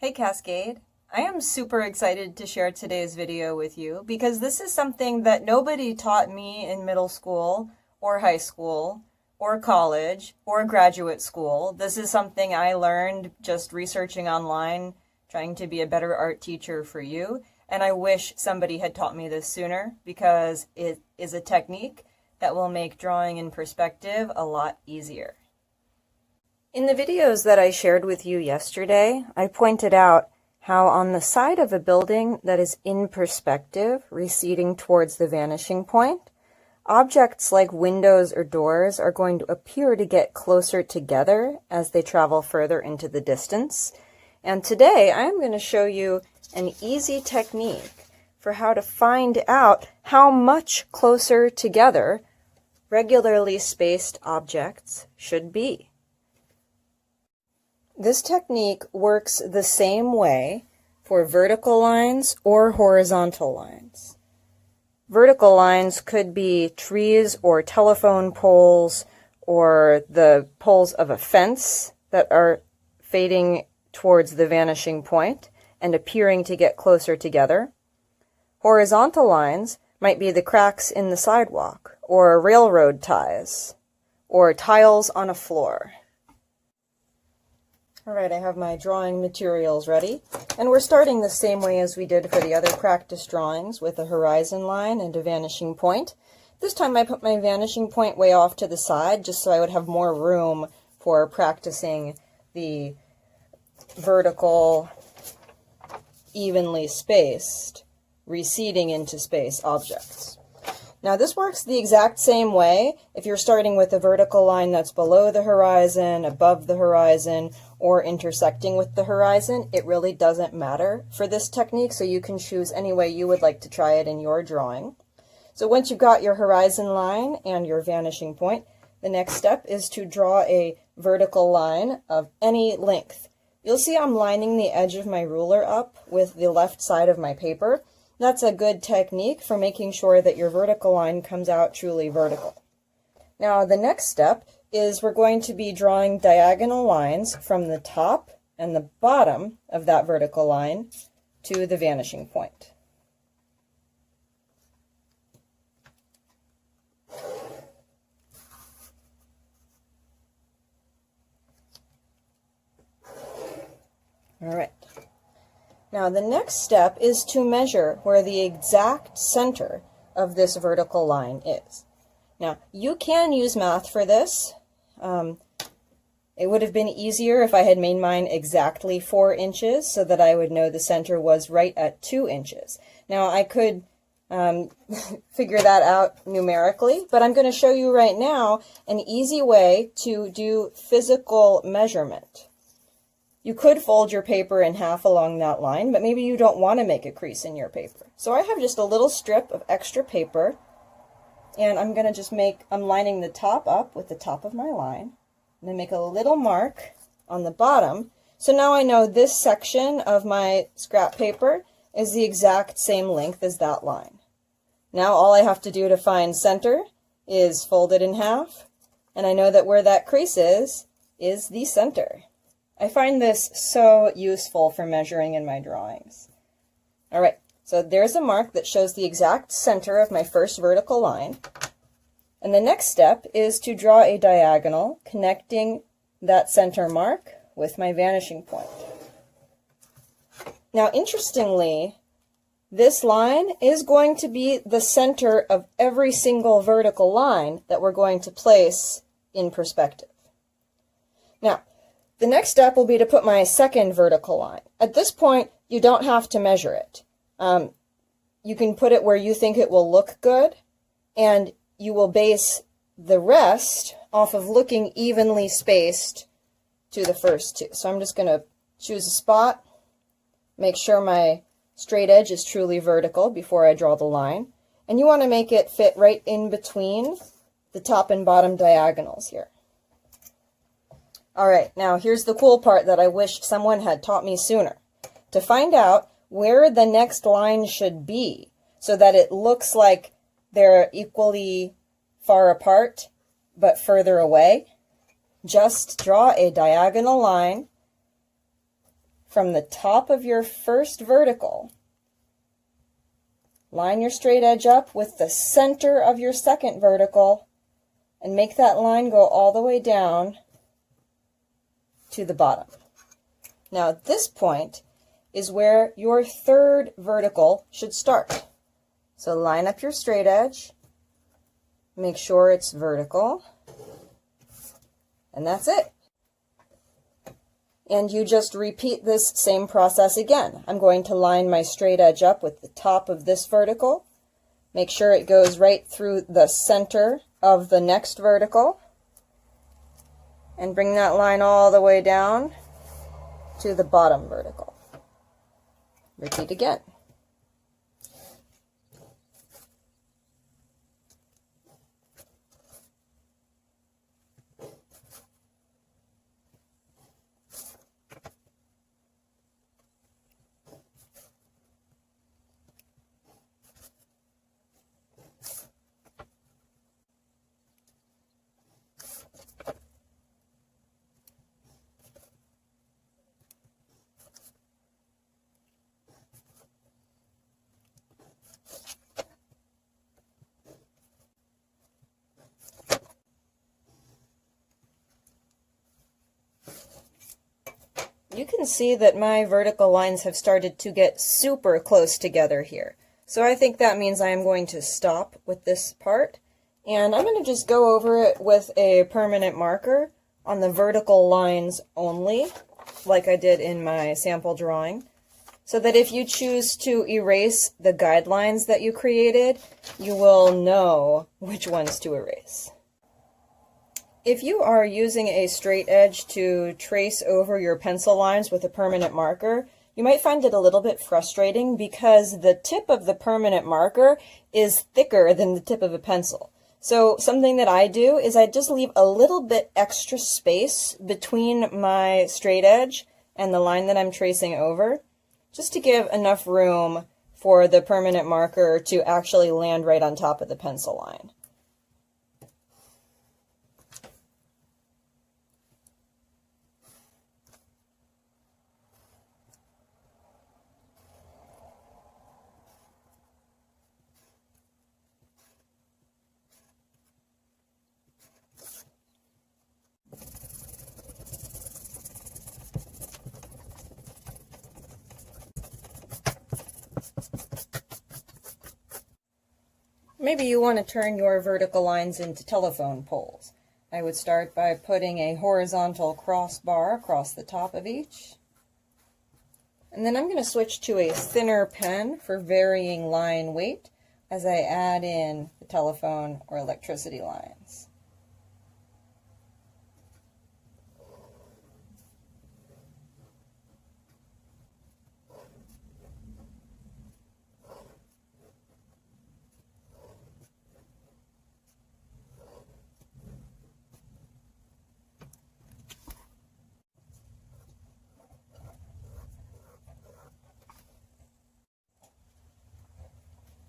Hey Cascade, I am super excited to share today's video with you because this is something that nobody taught me in middle school or high school or college or graduate school. This is something I learned just researching online, trying to be a better art teacher for you, and I wish somebody had taught me this sooner because it is a technique that will make drawing in perspective a lot easier. In the videos that I shared with you yesterday, I pointed out how on the side of a building that is in perspective, receding towards the vanishing point, objects like windows or doors are going to appear to get closer together as they travel further into the distance. And today I'm going to show you an easy technique for how to find out how much closer together regularly spaced objects should be. This technique works the same way for vertical lines or horizontal lines. Vertical lines could be trees or telephone poles or the poles of a fence that are fading towards the vanishing point and appearing to get closer together. Horizontal lines might be the cracks in the sidewalk or railroad ties or tiles on a floor. Alright, I have my drawing materials ready, and we're starting the same way as we did for the other practice drawings with a horizon line and a vanishing point. This time I put my vanishing point way off to the side just so I would have more room for practicing the vertical, evenly spaced, receding into space objects. Now this works the exact same way if you're starting with a vertical line that's below the horizon, above the horizon, or intersecting with the horizon. It really doesn't matter for this technique, so you can choose any way you would like to try it in your drawing. So once you've got your horizon line and your vanishing point, the next step is to draw a vertical line of any length. You'll see I'm lining the edge of my ruler up with the left side of my paper. That's a good technique for making sure that your vertical line comes out truly vertical. Now the next step is we're going to be drawing diagonal lines from the top and the bottom of that vertical line to the vanishing point. All right. Now the next step is to measure where the exact center of this vertical line is. Now you can use math for this. It would have been easier if I had made mine exactly 4 inches so that I would know the center was right at 2 inches. Now I could figure that out numerically, but I'm going to show you right now an easy way to do physical measurement. You could fold your paper in half along that line, but maybe you don't want to make a crease in your paper. So I have just a little strip of extra paper, and I'm going to just I'm lining the top up with the top of my line, and then make a little mark on the bottom. So now I know this section of my scrap paper is the exact same length as that line. Now all I have to do to find center is fold it in half, and I know that where that crease is the center. I find this so useful for measuring in my drawings. All right, so there's a mark that shows the exact center of my first vertical line. And the next step is to draw a diagonal connecting that center mark with my vanishing point. Now, interestingly, this line is going to be the center of every single vertical line that we're going to place in perspective. Now, the next step will be to put my second vertical line. At this point, you don't have to measure it. You can put it where you think it will look good, and you will base the rest off of looking evenly spaced to the first two. So I'm just going to choose a spot, make sure my straight edge is truly vertical before I draw the line, and you want to make it fit right in between the top and bottom diagonals here. All right, now here's the cool part that I wish someone had taught me sooner. To find out where the next line should be so that it looks like they're equally far apart but further away, just draw a diagonal line from the top of your first vertical, line your straight edge up with the center of your second vertical, and make that line go all the way down to the bottom. Now at this point is where your third vertical should start. So line up your straight edge, make sure it's vertical, and that's it. And you just repeat this same process again. I'm going to line my straight edge up with the top of this vertical, make sure it goes right through the center of the next vertical, and bring that line all the way down to the bottom vertical. Repeat again. You can see that my vertical lines have started to get super close together here. So I think that means I am going to stop with this part, and I'm going to just go over it with a permanent marker on the vertical lines only, like I did in my sample drawing, so that if you choose to erase the guidelines that you created, you will know which ones to erase. If you are using a straight edge to trace over your pencil lines with a permanent marker, you might find it a little bit frustrating because the tip of the permanent marker is thicker than the tip of a pencil. So something that I do is I just leave a little bit extra space between my straight edge and the line that I'm tracing over, just to give enough room for the permanent marker to actually land right on top of the pencil line. Maybe you want to turn your vertical lines into telephone poles. I would start by putting a horizontal crossbar across the top of each. And then I'm going to switch to a thinner pen for varying line weight as I add in the telephone or electricity lines.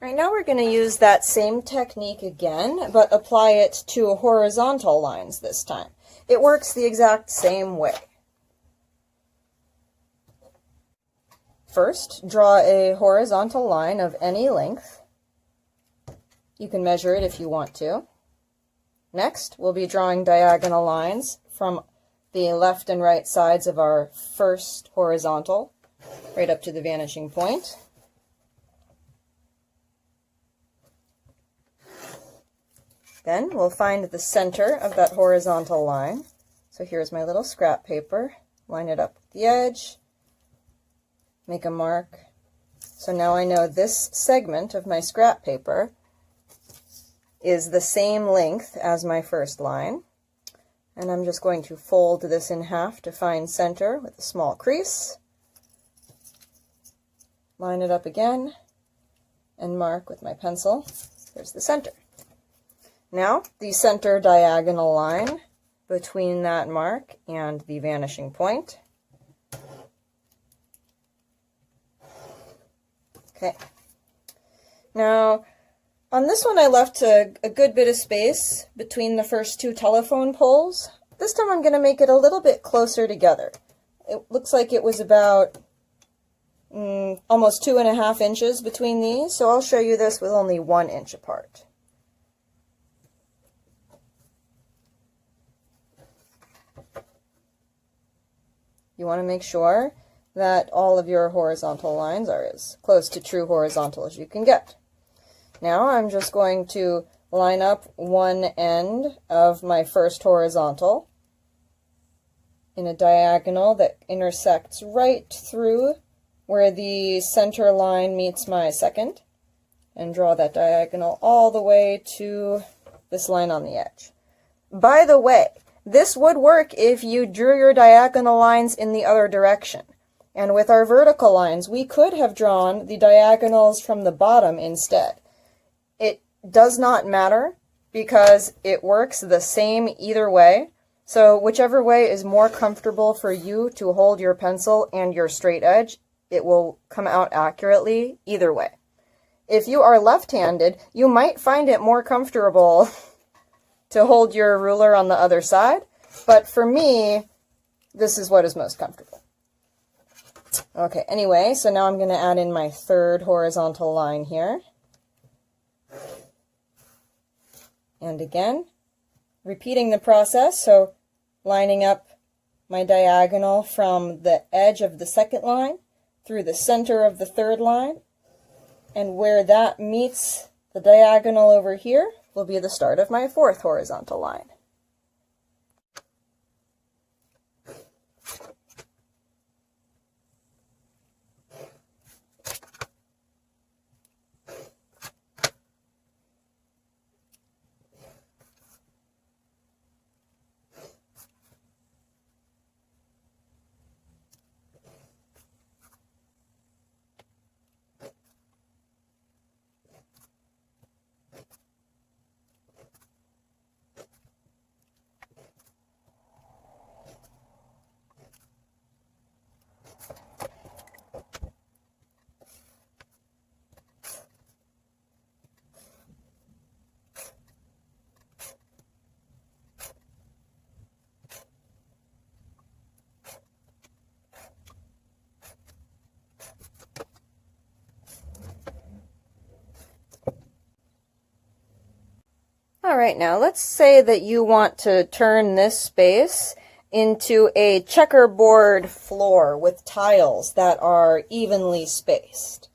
Right now we're going to use that same technique again, but apply it to horizontal lines this time. It works the exact same way. First, draw a horizontal line of any length. You can measure it if you want to. Next, we'll be drawing diagonal lines from the left and right sides of our first horizontal, right up to the vanishing point. Then we'll find the center of that horizontal line. So here's my little scrap paper. Line it up with the edge. Make a mark. So now I know this segment of my scrap paper is the same length as my first line. And I'm just going to fold this in half to find center with a small crease. Line it up again and mark with my pencil. There's the center. Now, the center diagonal line between that mark and the vanishing point. Okay. Now, on this one I left a good bit of space between the first two telephone poles. This time I'm going to make it a little bit closer together. it looks like it was about almost 2.5 inches between these, so I'll show you this with only 1 inch apart. You want to make sure that all of your horizontal lines are as close to true horizontal as you can get. Now I'm just going to line up one end of my first horizontal in a diagonal that intersects right through where the center line meets my second, and draw that diagonal all the way to this line on the edge. By the way, this would work if you drew your diagonal lines in the other direction. And with our vertical lines, we could have drawn the diagonals from the bottom instead. It does not matter because it works the same either way. So whichever way is more comfortable for you to hold your pencil and your straight edge, it will come out accurately either way. If you are left-handed, you might find it more comfortable to hold your ruler on the other side, but for me, this is what is most comfortable. Okay, anyway, so now I'm going to add in my third horizontal line here. And again, repeating the process, so lining up my diagonal from the edge of the second line through the center of the third line, and where that meets the diagonal over here will be the start of my fourth horizontal line. All right, now let's say that you want to turn this space into a checkerboard floor with tiles that are evenly spaced.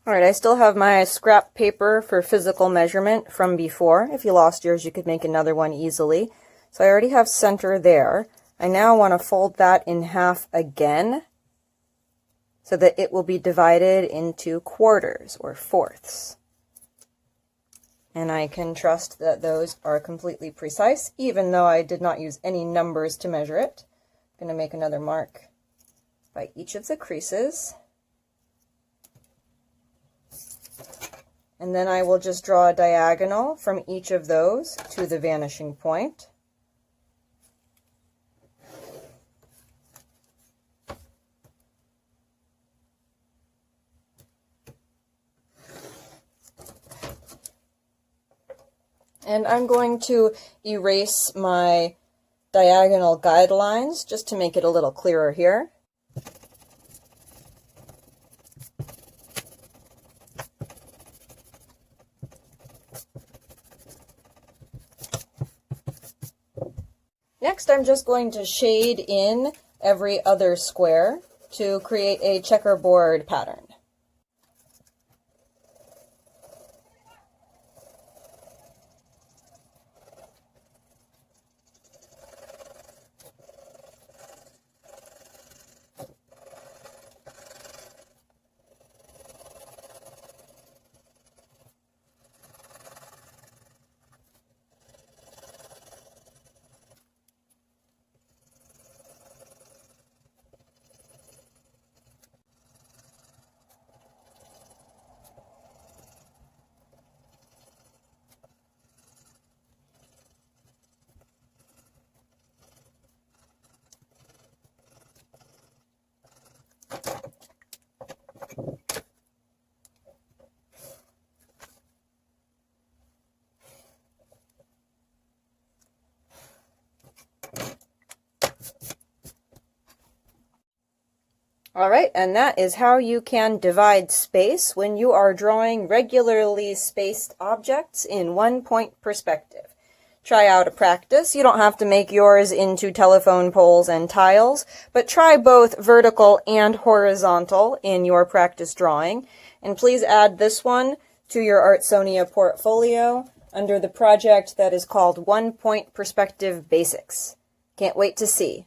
All right, I still have my scrap paper for physical measurement from before. If you lost yours, you could make another one easily. So I already have center there. I now want to fold that in half again so that it will be divided into quarters or fourths. And I can trust that those are completely precise, even though I did not use any numbers to measure it. I'm going to make another mark by each of the creases. And then I will just draw a diagonal from each of those to the vanishing point. And I'm going to erase my diagonal guidelines just to make it a little clearer here. Next, I'm just going to shade in every other square to create a checkerboard pattern. All right, and that is how you can divide space when you are drawing regularly spaced objects in one-point perspective. Try out a practice. You don't have to make yours into telephone poles and tiles, but try both vertical and horizontal in your practice drawing. And please add this one to your Artsonia portfolio under the project that is called One Point Perspective Basics. Can't wait to see.